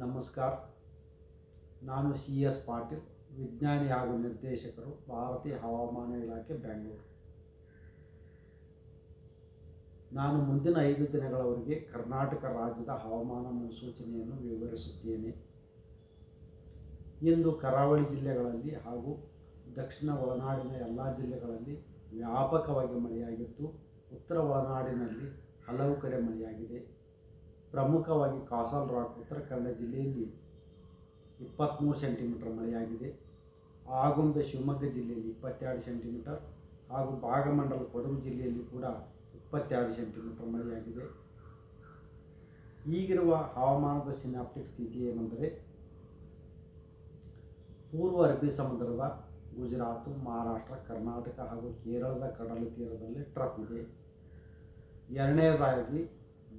ನಮಸ್ಕಾರ. ನಾನು CS ಪಾಟೀಲ್, ವಿಜ್ಞಾನಿ ಹಾಗೂ ನಿರ್ದೇಶಕರು, ಭಾರತೀಯ ಹವಾಮಾನ ಇಲಾಖೆ, ಬೆಂಗಳೂರು. ನಾನು ಮುಂದಿನ 5 ದಿನಗಳವರೆಗೆ ಕರ್ನಾಟಕ ರಾಜ್ಯದ ಹವಾಮಾನ ಮುನ್ಸೂಚನೆಯನ್ನು ವಿವರಿಸುತ್ತೇನೆ. ಇಂದು ಕರಾವಳಿ ಜಿಲ್ಲೆಗಳಲ್ಲಿ ಹಾಗೂ ದಕ್ಷಿಣ ಒಳನಾಡಿನ ಎಲ್ಲ ಜಿಲ್ಲೆಗಳಲ್ಲಿ ವ್ಯಾಪಕವಾಗಿ ಮಳೆಯಾಗಿದ್ದು, ಉತ್ತರ ಒಳನಾಡಿನಲ್ಲಿ ಹಲವು ಕಡೆ ಮಳೆಯಾಗಿದೆ. ಪ್ರಮುಖವಾಗಿ ಕಾಸಲ್ ರಾಕ್ ಉತ್ತರ ಕನ್ನಡ ಜಿಲ್ಲೆಯಲ್ಲಿ 23 ಸೆಂಟಿಮೀಟರ್ ಮಳೆಯಾಗಿದೆ. ಆಗುಂಬೆ ಶಿವಮೊಗ್ಗ ಜಿಲ್ಲೆಯಲ್ಲಿ 22 ಸೆಂಟಿಮೀಟರ್ ಹಾಗೂ ಭಾಗಮಂಡಲ ಕೊಡಗು ಜಿಲ್ಲೆಯಲ್ಲಿ ಕೂಡ 22 ಸೆಂಟಿಮೀಟರ್ ಮಳೆಯಾಗಿದೆ. ಈಗಿರುವ ಹವಾಮಾನದ ಸಿನಾಪ್ಟಿಕ್ ಸ್ಥಿತಿ ಏನೆಂದರೆ, ಪೂರ್ವ ಅರಬ್ಬಿ ಸಮುದ್ರದ ಗುಜರಾತ್, ಮಹಾರಾಷ್ಟ್ರ, ಕರ್ನಾಟಕ ಹಾಗೂ ಕೇರಳದ ಕಡಲ ತೀರದಲ್ಲಿ ಟ್ರಫ್ ಇದೆ. ಎರಡನೇದಾಗಿ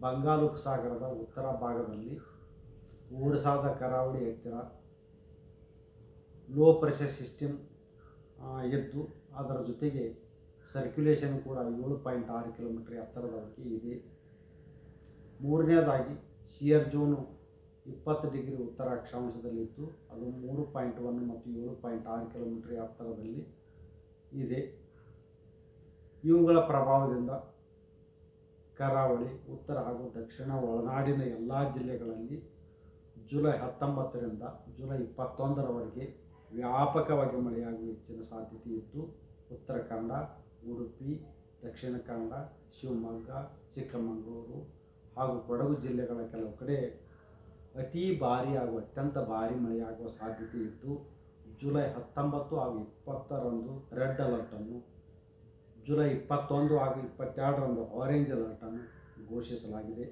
ಬಂಗಾಳ ಉಪಸಾಗರದ ಉತ್ತರ ಭಾಗದಲ್ಲಿ ಒರಿಸ್ಸಾದ ಕರಾವಳಿ ಹತ್ತಿರ ಲೋ ಪ್ರೆಷರ್ ಸಿಸ್ಟಮ್ ಇದ್ದು, ಅದರ ಜೊತೆಗೆ ಸರ್ಕ್ಯುಲೇಷನ್ ಕೂಡ 7.6 ಕಿಲೋಮೀಟರ್ ಎತ್ತರದವರೆಗೆ ಇದೆ. ಮೂರನೇದಾಗಿ ಶಿಯರ್ ಝೋನು 20 ಡಿಗ್ರಿ ಉತ್ತರ ಅಕ್ಷಾಂಶದಲ್ಲಿದ್ದು, ಅದು 3.1 ಮತ್ತು 7.6 ಕಿಲೋಮೀಟರ್ ಎತ್ತರದಲ್ಲಿ ಇದೆ. ಇವುಗಳ ಪ್ರಭಾವದಿಂದ ಕರಾವಳಿ, ಉತ್ತರ ಹಾಗೂ ದಕ್ಷಿಣ ಒಳನಾಡಿನ ಎಲ್ಲ ಜಿಲ್ಲೆಗಳಲ್ಲಿ ಜುಲೈ 19ರಿಂದ ಜುಲೈ 21ರವರೆಗೆ ವ್ಯಾಪಕವಾಗಿ ಮಳೆಯಾಗುವ ಹೆಚ್ಚಿನ ಸಾಧ್ಯತೆ ಇದ್ದು, ಉತ್ತರ ಕನ್ನಡ, ಉಡುಪಿ, ದಕ್ಷಿಣ ಕನ್ನಡ, ಶಿವಮೊಗ್ಗ, ಚಿಕ್ಕಮಗಳೂರು ಹಾಗೂ ಕೊಡಗು ಜಿಲ್ಲೆಗಳ ಕೆಲವು ಕಡೆ ಅತಿ ಭಾರಿ ಹಾಗೂ ಅತ್ಯಂತ ಭಾರಿ ಮಳೆಯಾಗುವ ಸಾಧ್ಯತೆ ಇದ್ದು, ಜುಲೈ 19 ಹಾಗೂ 20ರಂದು ರೆಡ್ ಅಲರ್ಟನ್ನು, ಜುಲೈ 21 ಹಾಗೂ 22ರಂದು ಆರೆಂಜ್ ಅಲರ್ಟನ್ನು ಘೋಷಿಸಲಾಗಿದೆ.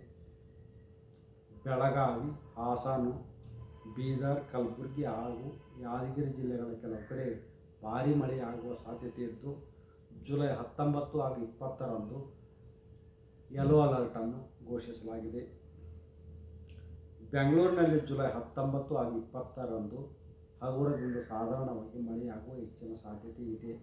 ಬೆಳಗಾವಿ, ಹಾಸನ, ಬೀದರ್, ಕಲಬುರಗಿ ಹಾಗೂ ಯಾದಗಿರಿ ಜಿಲ್ಲೆಗಳ ಕೆಲವು ಕಡೆ ಭಾರಿ ಮಳೆಯಾಗುವ ಸಾಧ್ಯತೆ ಇದ್ದು, ಜುಲೈ 19 ಹಾಗೂ 20ರಂದು ಯೆಲ್ಲೋ ಅಲರ್ಟನ್ನು ಘೋಷಿಸಲಾಗಿದೆ. ಬೆಂಗಳೂರಿನಲ್ಲಿ ಜುಲೈ 19 ಹಾಗೂ 20ರಂದು ಹಗುರದಿಂದ ಸಾಧಾರಣವಾಗಿ ಮಳೆಯಾಗುವ ಹೆಚ್ಚಿನ ಸಾಧ್ಯತೆ ಇದೆ.